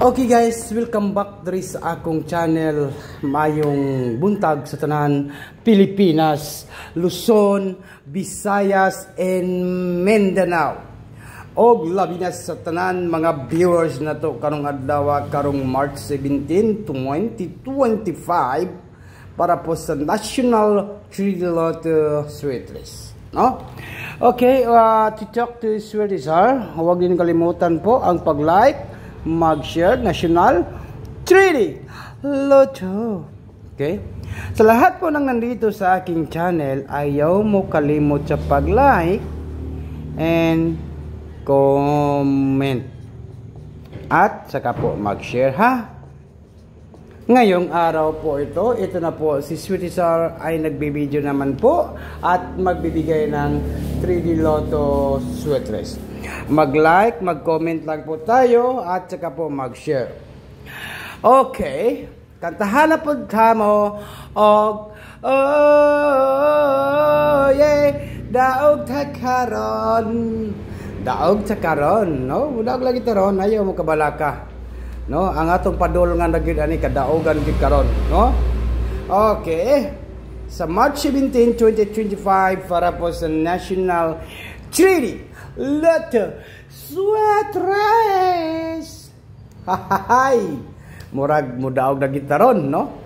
Okay guys, welcome back diri sa akong channel. Mayong buntag sa tanan Pilipinas, Luzon, Visayas, and Mindanao. Og labi na sa tanan mga viewers na to karong adlaw karong March 17, 2025 para po sa National Triloto Sweet List. No? Okay, to talk to Swedish huwag din kalimutan po ang pag-like, mag-share, National 3D Lotto. Okay? Sa lahat po nang nandito sa aking channel, ayaw mo kalimot sa pag-like and comment. At saka po mag-share ha. Ngayong araw po ito na po si Sweetisar ay nagbibideo naman po at magbibigay ng 3D Lotto Sweet List. Mag-like, mag-comment lang po tayo at saka po mag-share. Okay, kantahan na po kamo og daog ta karon, no? Udag lagi taron, ayaw mo kabalaka. No, ang atong padol nga nagyud ani kadaogan gid karon, no? Okay. Sa March 17, 2025 para po sa National 3D Lotto Sweet Race. Hahay. Murag mudaog na gitaron, no?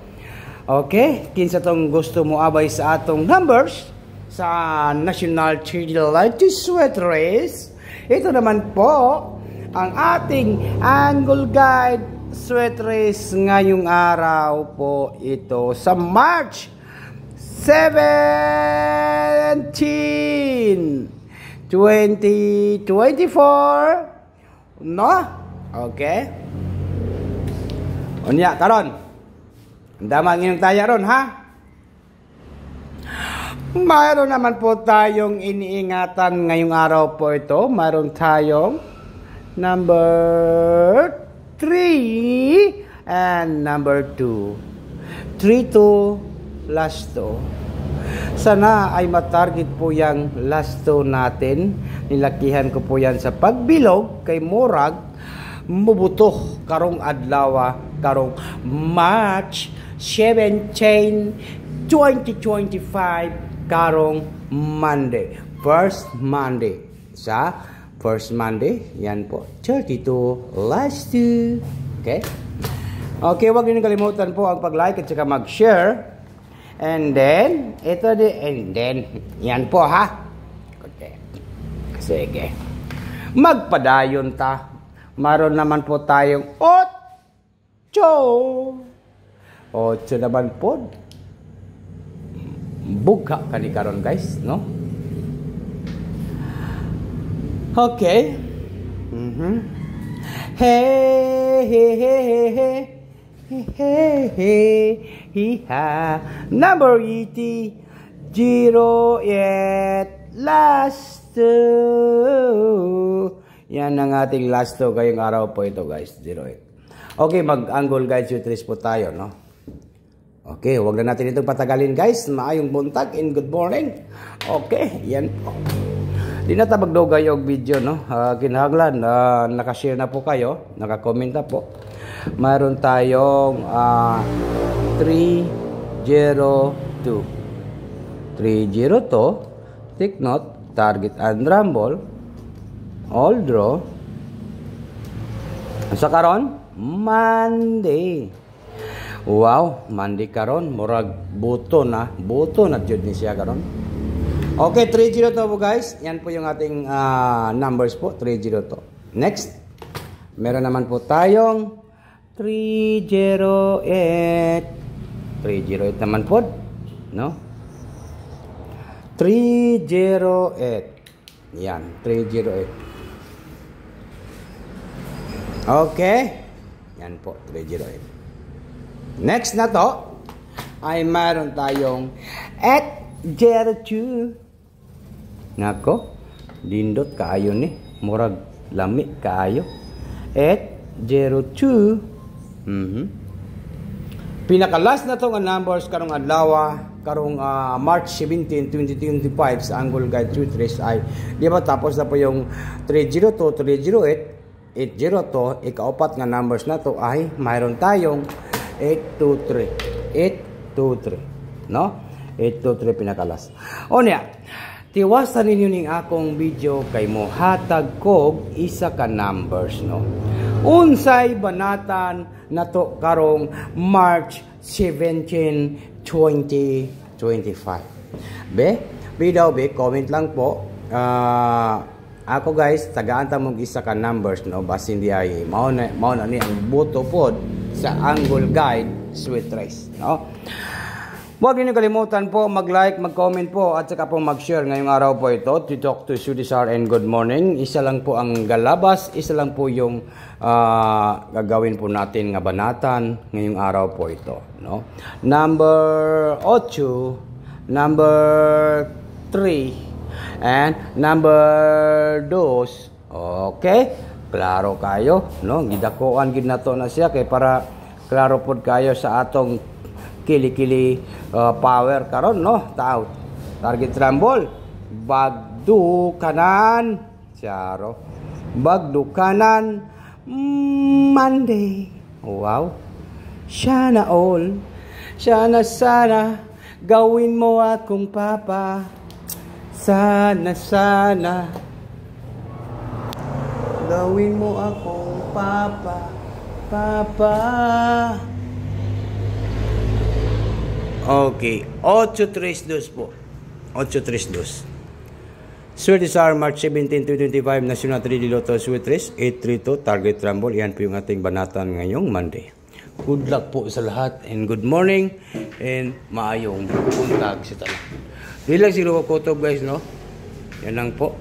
Okay, kinsa tong gusto mo abay sa atong numbers sa National 3D Lotto Sweet Race. Ito naman po ang ating Angle Guide Sweet Race ngayong araw po ito sa March 17, 2024, no? Okay. Unya karon. Damang inyong taya ron ha. Mayroon naman po tayong iniingatan ngayong araw po ito. Mayroon tayong number 3 and number 2. 3 to last 2. Sana ay matarget po yung last 2 natin. Nilakihan ko po yan sa pagbilog kay Murag mubuto karong adlaw karong March 17, 2025 karong Monday. First Monday. Sa first Monday, yan po. 32 last 2. Okay? Okay, huwag niyo kalimutan po ang pag-like at saka mag-share. And then, yan po ha. Okay. Sige. Magpadayon ta. Maroon naman po tayong 8 naman po. Bugha kani karon guys, no? Okay. Hey, hey, hey, hey, hey, hey, ha. Number 80, 08, last 2. Yan ang ating last 2 kayong araw po ito guys, 08. Okay, mag-angle guys, Sweet po tayo, no? Okay, huwag na natin itong patagalin guys. Maayong buntag and good morning. Okay, yan po. Di na tabagdogay yung video, no? Kinahanglan, nakashare na po kayo, nakakomment na po. Mayroon tayong 302. 302, take note, target and rumble, all draw. Sa karon, Monday. Wow, Monday karon, murag buto na jud ni siya karon. Okay, 302 po guys. Yan po yung ating numbers po, 302. Next, meron naman po tayong 308. 308 naman po, no? 308. Yan, 308. Okay. Yan po, 308. Next na to, ay mayroon tayong 802. Nako, dindot kaayo ni. Murag lami kaayo. 802. Pinaka-last na to nga numbers karong adlaw, karong March 17, 2025 sa Angle Guide Sweet Race ay, di ba tapos na po yung 302, 308, 802, ikaapat nga numbers na to ay mayroon tayong 823. 823. No? 823 pinakalas. O niya, tiwasan ninyo ning akong video kay mo hatag kog isa ka numbers, no? Unsay banatan nato karong March 17, 2025. Be daw comment lang po. Ako guys, tagaan ta mong isa ka numbers, no? Basta hindi ay mao na ni ang boto pod sa Angle Guide Sweet Rice, no? Huwag niyo kalimutan po mag-like, mag-comment po at saka po mag-share ngayong araw po ito to talk to Sudisar and good morning. Isa lang po ang galabas, isa lang po yung gagawin po natin nga banatan ngayong araw po ito, no? Number 8, number 3 and number 2. Okay? Klaro kayo, no? Gidakoan gid nato na siya kay para klaro pod kayo sa atong kili-kili power karon, no? Tao. Target rumble. Bagdu kanan. Charo. Bagdu kanan. Monday. Wow. Sana all. Sana gawin mo akong papa. Sana gawin mo akong papa. Okay, 832 po. 832. Sudisar March 17, 2025, National 3D Lotto Sweet Race, 832, Target Rumble. Yan po yung ating banatan ngayong Monday. Good luck po sa lahat and good morning and maayong buntag sa tanan. Dili lang siguro ko kutob guys, no? Yan lang po.